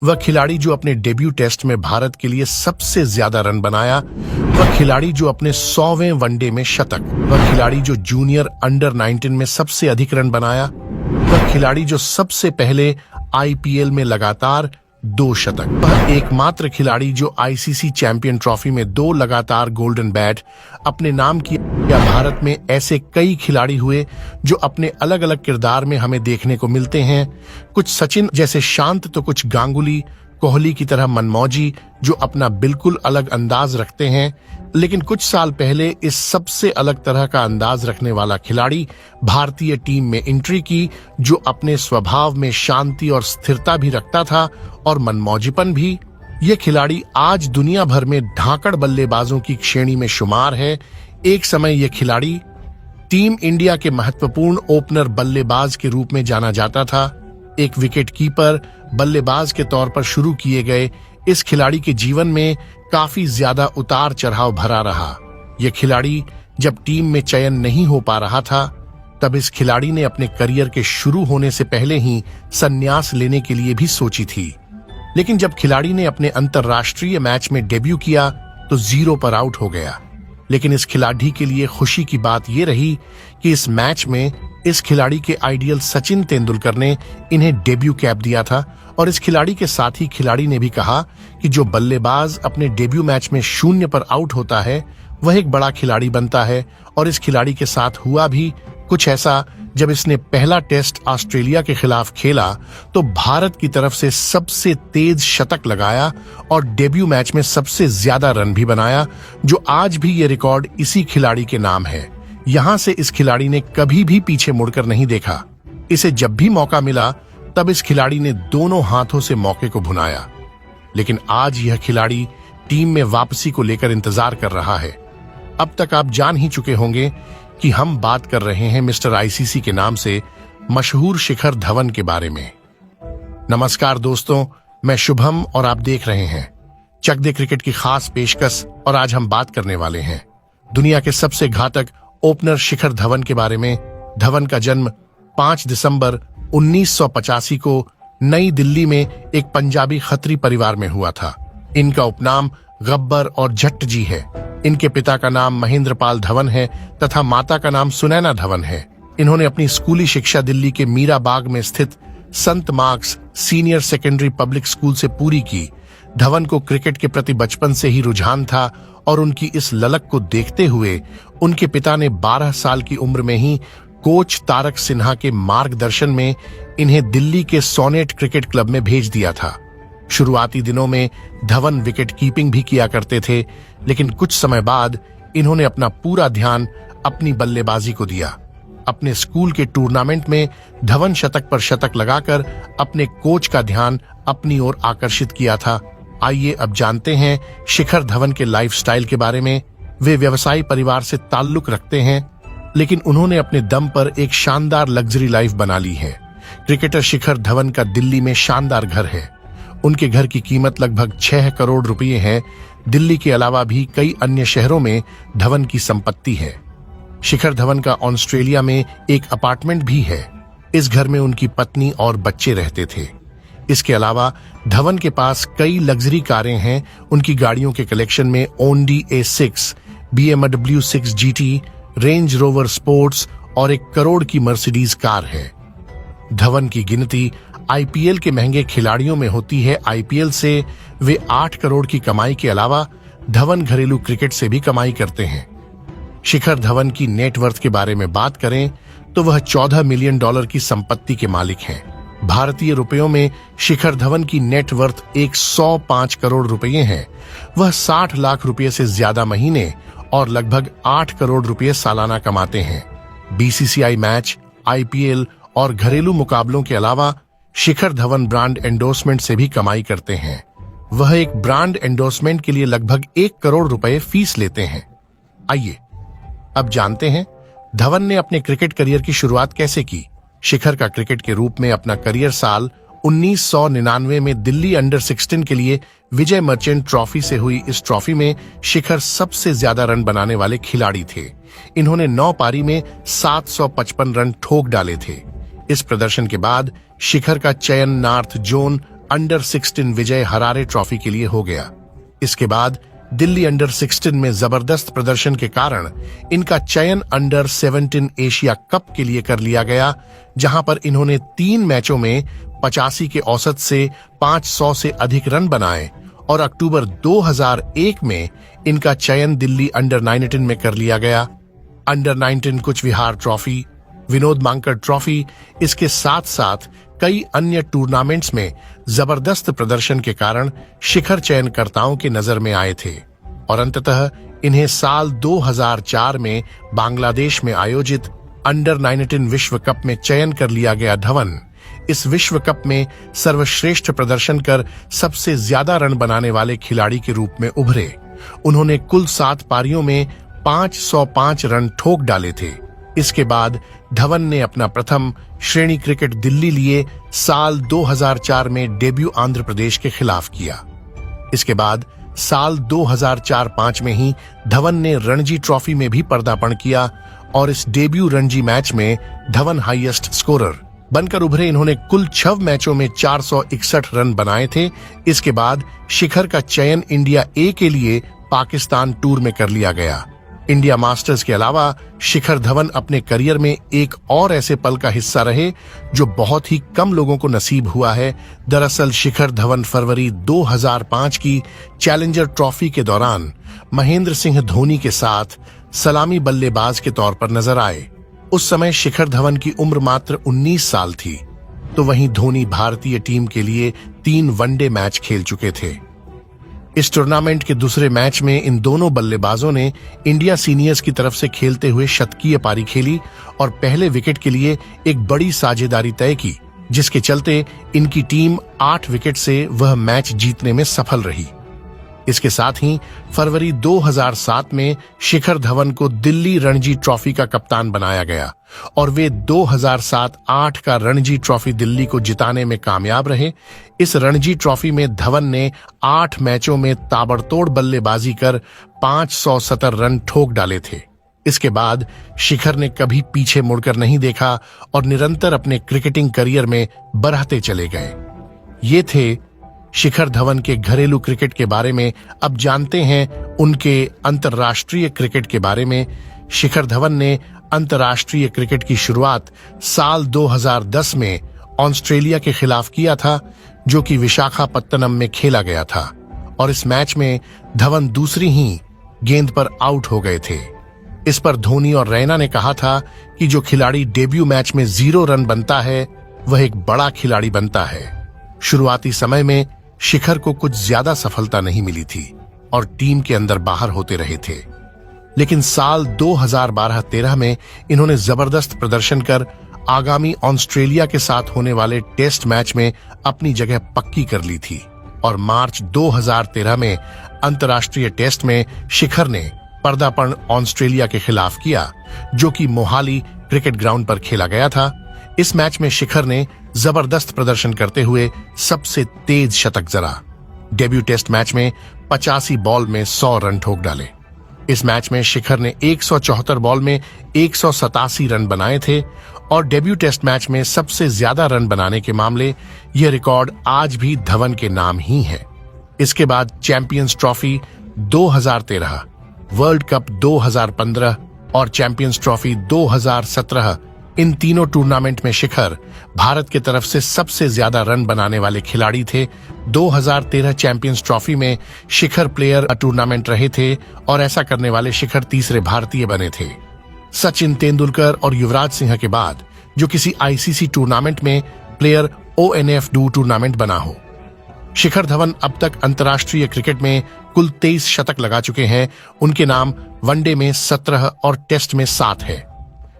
वह खिलाड़ी जो अपने डेब्यू टेस्ट में भारत के लिए सबसे ज्यादा रन बनाया, वह खिलाड़ी जो अपने 100वें वनडे में शतक, वह खिलाड़ी जो जूनियर अंडर 19 में सबसे अधिक रन बनाया, वह खिलाड़ी जो सबसे पहले आईपीएल में लगातार 2 शतक, वह एकमात्र खिलाड़ी जो आईसीसी चैंपियन ट्रॉफी में 2 लगातार गोल्डन बैट अपने नाम किया। भारत में ऐसे कई खिलाड़ी हुए जो अपने अलग अलग किरदार में हमें देखने को मिलते हैं। कुछ सचिन जैसे शांत तो कुछ गांगुली कोहली की तरह मनमौजी जो अपना बिल्कुल अलग अंदाज रखते हैं। लेकिन कुछ साल पहले इस सबसे अलग तरह का अंदाज रखने वाला खिलाड़ी भारतीय टीम में एंट्री की, जो अपने स्वभाव में शांति और स्थिरता भी रखता था और मनमौजीपन भी। यह खिलाड़ी आज दुनिया भर में धाकड़ बल्लेबाजों की श्रेणी में शुमार है। एक समय यह खिलाड़ी टीम इंडिया के महत्वपूर्ण ओपनर बल्लेबाज के रूप में जाना जाता था। एक विकेट कीपर बल्लेबाज के तौर पर शुरू किए गए इस खिलाड़ी के जीवन में काफी ज्यादा उतार चढ़ाव भरा रहा। यह खिलाड़ी जब टीम में चयन नहीं हो पा रहा था, तब इस खिलाड़ी ने अपने करियर के शुरू होने से पहले ही संन्यास लेने के लिए भी सोची थी। लेकिन जब खिलाड़ी ने अपने अंतर्राष्ट्रीय मैच में डेब्यू किया तो 0 पर आउट हो गया। लेकिन इस खिलाड़ी के लिए खुशी की बात यह रही कि इस मैच में इस खिलाड़ी के आइडियल सचिन तेंदुलकर ने इन्हें डेब्यू कैप दिया था। और इस खिलाड़ी के साथ ही खिलाड़ी ने भी कहा कि जो बल्लेबाज अपने डेब्यू मैच में 0 पर आउट होता है वह एक बड़ा खिलाड़ी बनता है। और इस खिलाड़ी के साथ हुआ भी कुछ ऐसा। जब इसने पहला टेस्ट ऑस्ट्रेलिया के खिलाफ खेला तो भारत की तरफ से सबसे तेज शतक लगाया और डेब्यू मैच में सबसे ज्यादा रन भी बनाया, जो आज भी ये रिकॉर्ड इसी खिलाड़ी के नाम है। यहां से इस खिलाड़ी ने कभी भी पीछे मुड़कर नहीं देखा। इसे जब भी मौका मिला तब इस खिलाड़ी ने दोनों हाथों से मौके को भुनाया। लेकिन आज यह खिलाड़ी टीम में वापसी को लेकर इंतजार कर रहा है। अब तक आप जान ही चुके होंगे कि हम बात कर रहे हैं मिस्टर आईसीसी के नाम से मशहूर शिखर धवन के बारे में। नमस्कार दोस्तों, मैं शुभम और आप देख रहे हैं चक दे क्रिकेट की खास पेशकश। और आज हम बात करने वाले हैं दुनिया के सबसे घातक ओपनर शिखर धवन के बारे में। धवन का जन्म 5 दिसंबर 1985 को नई दिल्ली में एक पंजाबी खत्री परिवार में हुआ था। इनका उपनाम गब्बर और जट्ट जी है। इनके पिता का नाम महेंद्रपाल धवन है तथा माता का नाम सुनैना धवन है। इन्होंने अपनी स्कूली शिक्षा दिल्ली के मीरा बाग में स्थित संत marks senior secondary public school से पूरी की। धवन को क्रिकेट के प्रति बचपन से ही रुझान था और उनकी इस ललक को देखते हुए उनके पिता ने 12 साल की उम्र में ही कोच तारक सिन्हा के मार्गदर्शन में इन्हें दिल्ली के सोनेट क्रिकेट क्लब में भेज दिया था। शुरुआती दिनों में धवन विकेट कीपिंग भी किया करते थे, लेकिन कुछ समय बाद इन्होंने अपना पूरा ध्यान अपनी बल्लेबाजी को दिया। अपने स्कूल के टूर्नामेंट में धवन शतक पर शतक लगाकर अपने कोच का ध्यान अपनी ओर आकर्षित किया था। आइए अब जानते हैं शिखर धवन के लाइफस्टाइल के बारे में। वे व्यवसायी परिवार से ताल्लुक रखते हैं, लेकिन उन्होंने अपने दम पर एक शानदार लग्जरी लाइफ बना ली है। क्रिकेटर शिखर धवन का दिल्ली में शानदार घर है। उनके घर की कीमत लगभग 6 करोड़ रुपए है। दिल्ली के अलावा भी कई अन्य शहरों में धवन की संपत्ति है। शिखर धवन का ऑस्ट्रेलिया में एक अपार्टमेंट भी है। इस घर में उनकी पत्नी और बच्चे रहते थे। इसके अलावा धवन के पास कई लग्जरी कारें हैं। उनकी गाड़ियों के कलेक्शन में ओंडी A6, BMW 6 GT, range rover sports और 1 करोड़ की मर्सिडीज कार है। धवन की गिनती आईपीएल के महंगे खिलाड़ियों में होती है। आईपीएल से वे 8 करोड़ की कमाई के अलावा धवन घरेलू क्रिकेट से भी कमाई करते हैं। शिखर धवन की नेटवर्थ के बारे में बात करें तो वह $14 मिलियन की संपत्ति के मालिक हैं। भारतीय रुपयों में शिखर धवन की नेटवर्थ 105 करोड़ रुपए है। वह 60 लाख रुपए से ज्यादा महीने और लगभग 8 करोड़ रुपए सालाना कमाते हैं। बीसीसीआई मैच, आईपीएल और घरेलू मुकाबलों के अलावा शिखर धवन ब्रांड एंडोर्समेंट से भी कमाई करते हैं। वह एक ब्रांड एंडोर्समेंट के लिए लगभग 1 करोड़ रुपए फीस लेते हैं। आइए अब जानते हैं धवन ने अपने क्रिकेट करियर की शुरुआत कैसे की। शिखर का क्रिकेट के रूप में अपना करियर साल 1999 में दिल्ली अंडर 16 के लिए विजय मर्चेंट ट्रॉफी से हुई। इस ट्रॉफी में शिखर सबसे ज्यादा रन बनाने वाले खिलाड़ी थे। इन्होंने 9 पारी में 755 रन ठोक डाले थे। इस प्रदर्शन के बाद शिखर का चयन नॉर्थ जोन अंडर 16 विजय हरारे ट्रॉफी के लिए हो गया। इसके बाद दिल्ली अंडर 16 में जबरदस्त प्रदर्शन के कारण इनका चयन अंडर 17 एशिया कप के लिए कर लिया गया, जहां पर इन्होंने 3 मैचों में 85 के औसत से 500 से अधिक रन बनाए और अक्टूबर 2001 में इनका चयन दिल्ली अंडर 19 में कर लिया गया। अंडर 19 कुछ विहार ट्रॉफी, विनोद मांकड़ ट्रॉफी, इसके साथ साथ कई अन्य टूर्नामेंट्स में जबरदस्त प्रदर्शन के कारण शिखर चयनकर्ताओं की नजर में आए थे और अंततः इन्हें साल 2004 में बांग्लादेश में आयोजित अंडर 19 विश्व कप में चयन कर लिया गया। धवन इस विश्व कप में सर्वश्रेष्ठ प्रदर्शन कर सबसे ज्यादा रन बनाने वाले खिलाड़ी के रूप में उभरे। उन्होंने कुल 7 पारियों में 505 रन ठोक डाले थे। इसके बाद धवन ने अपना प्रथम श्रेणी क्रिकेट दिल्ली लिए साल 2004 में डेब्यू आंध्र प्रदेश के खिलाफ किया। इसके बाद साल 2004-05 में ही धवन ने रणजी ट्रॉफी में भी पदार्पण किया और इस डेब्यू रणजी मैच में धवन हाईएस्ट स्कोरर बनकर उभरे। इन्होंने कुल 6 मैचों में 461 रन बनाए थे। इसके बाद शिखर का चयन इंडिया ए के लिए पाकिस्तान टूर में कर लिया गया। इंडिया मास्टर्स के अलावा शिखर धवन अपने करियर में एक और ऐसे पल का हिस्सा रहे जो बहुत ही कम लोगों को नसीब हुआ है। दरअसल शिखर धवन फरवरी 2005 की चैलेंजर ट्रॉफी के दौरान महेंद्र सिंह धोनी के साथ सलामी बल्लेबाज के तौर पर नजर आए। उस समय शिखर धवन की उम्र मात्र 19 साल थी, तो वहीं धोनी भारतीय टीम के लिए 3 वनडे मैच खेल चुके थे। इस टूर्नामेंट के दूसरे मैच में इन दोनों बल्लेबाजों ने इंडिया सीनियर्स की तरफ से खेलते हुए शतकीय पारी खेली और पहले विकेट के लिए एक बड़ी साझेदारी तय की, जिसके चलते इनकी टीम 8 विकेट से वह मैच जीतने में सफल रही। इसके साथ ही फरवरी 2007 में शिखर धवन को दिल्ली रणजी ट्रॉफी का कप्तान बनाया गया और वे 2007-08 का रणजी ट्रॉफी दिल्ली को जिताने में कामयाब रहे। इस रणजी ट्रॉफी में धवन ने 8 मैचों में ताबड़तोड़ बल्लेबाजी कर 570 रन ठोक डाले थे। इसके बाद शिखर ने कभी पीछे मुड़कर नहीं देखा और निरंतर अपने क्रिकेटिंग करियर में बढ़ते चले गए। ये थे शिखर धवन के घरेलू क्रिकेट के बारे में। अब जानते हैं उनके अंतर्राष्ट्रीय क्रिकेट के बारे में। शिखर धवन ने अंतर्राष्ट्रीय क्रिकेट की शुरुआत साल 2010 में ऑस्ट्रेलिया के खिलाफ किया था, जो कि विशाखापत्तनम में खेला गया था और इस मैच में धवन दूसरी ही गेंद पर आउट हो गए थे। इस पर धोनी और रैना ने कहा था कि जो खिलाड़ी डेब्यू मैच में 0 रन बनता है वह एक बड़ा खिलाड़ी बनता है। शुरुआती समय में शिखर को कुछ ज्यादा सफलता नहीं मिली थी और टीम के अंदर बाहर होते रहे थे, लेकिन साल 2012-13 में इन्होंने जबरदस्त प्रदर्शन कर आगामी ऑस्ट्रेलिया के साथ होने वाले टेस्ट मैच में अपनी जगह पक्की कर ली थी और मार्च 2013 में अंतर्राष्ट्रीय टेस्ट में शिखर ने पदार्पण ऑस्ट्रेलिया के खिलाफ किया, जो कि मोहाली क्रिकेट ग्राउंड पर खेला गया था। इस मैच में शिखर ने जबरदस्त प्रदर्शन करते हुए सबसे तेज शतक जड़ा। डेब्यू टेस्ट मैच में 85 बॉल में 100 रन ठोक डाले। इस मैच में शिखर ने 174 बॉल में 187 रन बनाए थे और डेब्यू टेस्ट मैच में सबसे ज्यादा रन बनाने के मामले यह रिकॉर्ड आज भी धवन के नाम ही है। इसके बाद चैंपियंस ट्रॉफी 2013, वर्ल्ड कप 2015 और चैंपियंस ट्रॉफी 2017, इन तीनों टूर्नामेंट में शिखर भारत की तरफ से सबसे ज्यादा रन बनाने वाले खिलाड़ी थे। 2013 चैंपियंस ट्रॉफी में शिखर प्लेयर टूर्नामेंट रहे थे और ऐसा करने वाले शिखर तीसरे भारतीय बने थे, सचिन तेंदुलकर और युवराज सिंह के बाद, जो किसी आईसीसी टूर्नामेंट में प्लेयर ONF2 टूर्नामेंट बना हो। शिखर धवन अब तक अंतर्राष्ट्रीय क्रिकेट में कुल 23 शतक लगा चुके हैं। उनके नाम वनडे में 17 और टेस्ट में 7 है।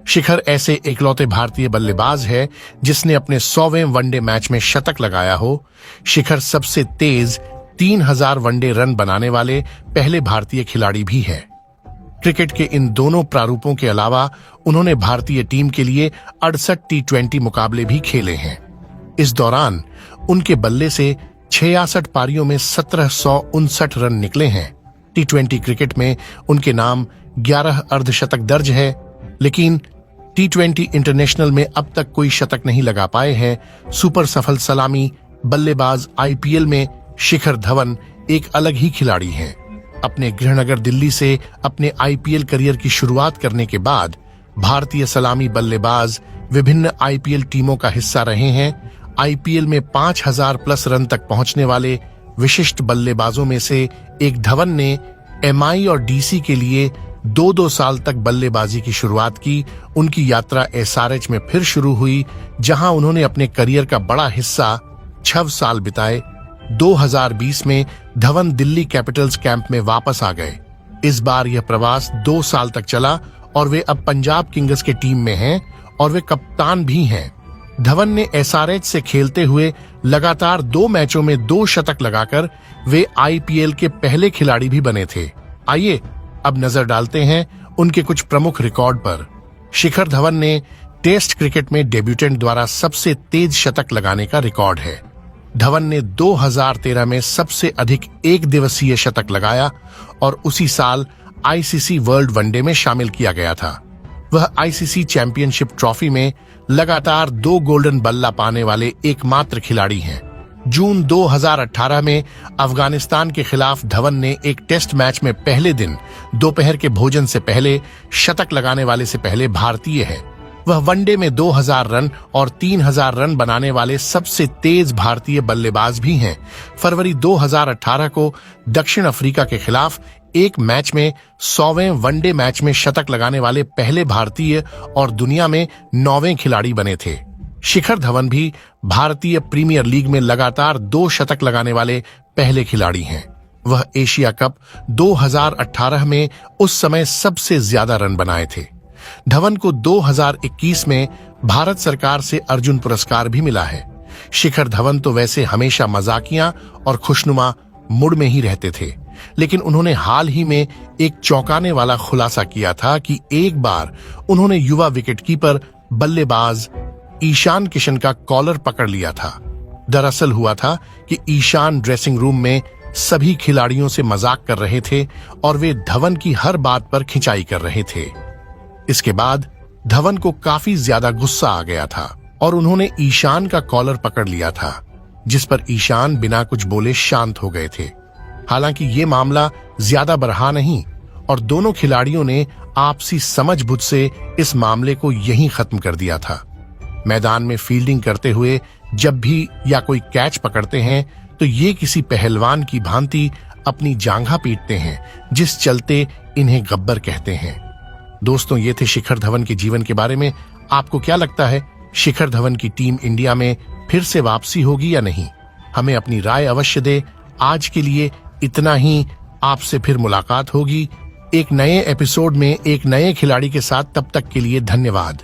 शिखर ऐसे इकलौते भारतीय बल्लेबाज है जिसने अपने 100वें वनडे मैच में शतक लगाया हो। शिखर सबसे तेज 3000 वनडे रन बनाने वाले पहले भारतीय खिलाड़ी भी है। क्रिकेट के इन दोनों प्रारूपों के अलावा उन्होंने भारतीय टीम के लिए 68 T20 मुकाबले भी खेले हैं। इस दौरान उनके बल्ले से 66 पारियों में 1759 रन निकले हैं। T20 क्रिकेट में उनके नाम 11 अर्धशतक दर्ज है, लेकिन T20 इंटरनेशनल में अब तक कोई शतक नहीं लगा पाए हैं। सुपर सफल सलामी बल्लेबाज आईपीएल में शिखर धवन एक अलग ही खिलाड़ी हैं। अपने गृहनगर दिल्ली से अपने आईपीएल करियर की शुरुआत करने के बाद भारतीय सलामी बल्लेबाज विभिन्न आईपीएल टीमों का हिस्सा रहे हैं। आईपीएल में 5000 प्लस रन तक पहुंचने वाले विशिष्ट बल्लेबाजों में से एक धवन ने एमआई और डीसी के लिए 2-2 साल तक बल्लेबाजी की शुरुआत की। उनकी यात्रा एसआरएच में फिर शुरू हुई, जहां उन्होंने अपने करियर का बड़ा हिस्सा 6 साल बिताए। 2020 में धवन दिल्ली कैपिटल्स कैंप में वापस आ गए। इस बार यह प्रवास 2 साल तक चला और वे अब पंजाब किंग्स के टीम में हैं और वे कप्तान भी हैं। धवन ने एसआरएच से खेलते हुए लगातार 2 मैचों में 2 शतक लगाकर वे आईपीएल के पहले खिलाड़ी भी बने थे। आइए अब नजर डालते हैं उनके कुछ प्रमुख रिकॉर्ड पर। शिखर धवन ने टेस्ट क्रिकेट में डेब्यूटेंट द्वारा सबसे तेज शतक लगाने का रिकॉर्ड है। धवन ने 2013 में सबसे अधिक एक दिवसीय शतक लगाया और उसी साल आईसीसी वर्ल्ड वनडे में शामिल किया गया था। वह आईसीसी चैंपियनशिप ट्रॉफी में लगातार 2 गोल्डन बल्ला पाने वाले एकमात्र खिलाड़ी हैं। जून 2018 में अफगानिस्तान के खिलाफ धवन ने एक टेस्ट मैच में पहले दिन दोपहर के भोजन से पहले शतक लगाने वाले से पहले भारतीय है। वह वनडे में 2000 रन और 3000 रन बनाने वाले सबसे तेज भारतीय बल्लेबाज भी हैं। फरवरी 2018 को दक्षिण अफ्रीका के खिलाफ एक मैच में 100वें वनडे मैच में शतक लगाने वाले पहले भारतीय और दुनिया में 9वें खिलाड़ी बने थे। शिखर धवन भी भारतीय प्रीमियर लीग में लगातार 2 शतक लगाने वाले पहले खिलाड़ी हैं। वह एशिया कप 2018 में उस समय सबसे ज्यादा रन बनाए थे। धवन को 2021 में भारत सरकार से अर्जुन पुरस्कार भी मिला है। शिखर धवन तो वैसे हमेशा मजाकिया और खुशनुमा मूड में ही रहते थे, लेकिन उन्होंने हाल ही में एक चौंकाने वाला खुलासा किया था कि एक बार उन्होंने युवा विकेटकीपर बल्लेबाज ईशान किशन का कॉलर पकड़ लिया था। दरअसल हुआ था कि ईशान ड्रेसिंग रूम में सभी खिलाड़ियों से मजाक कर रहे थे और वे धवन की हर बात पर खिंचाई कर रहे थे। इसके बाद धवन को काफी ज्यादा गुस्सा आ गया था और उन्होंने ईशान का कॉलर पकड़ लिया था, जिस पर ईशान बिना कुछ बोले शांत हो गए थे। हालांकि ये मामला ज्यादा बढ़ा नहीं और दोनों खिलाड़ियों ने आपसी समझबूझ से इस मामले को यहीं खत्म कर दिया था। मैदान में फील्डिंग करते हुए जब भी या कोई कैच पकड़ते हैं तो ये किसी पहलवान की भांति अपनी जांघा पीटते हैं, जिस चलते इन्हें गब्बर कहते हैं। दोस्तों, ये थे शिखर धवन के जीवन के बारे में। आपको क्या लगता है, शिखर धवन की टीम इंडिया में फिर से वापसी होगी या नहीं? हमें अपनी राय अवश्य दे। आज के लिए इतना ही। आपसे फिर मुलाकात होगी एक नए एपिसोड में एक नए खिलाड़ी के साथ। तब तक के लिए धन्यवाद।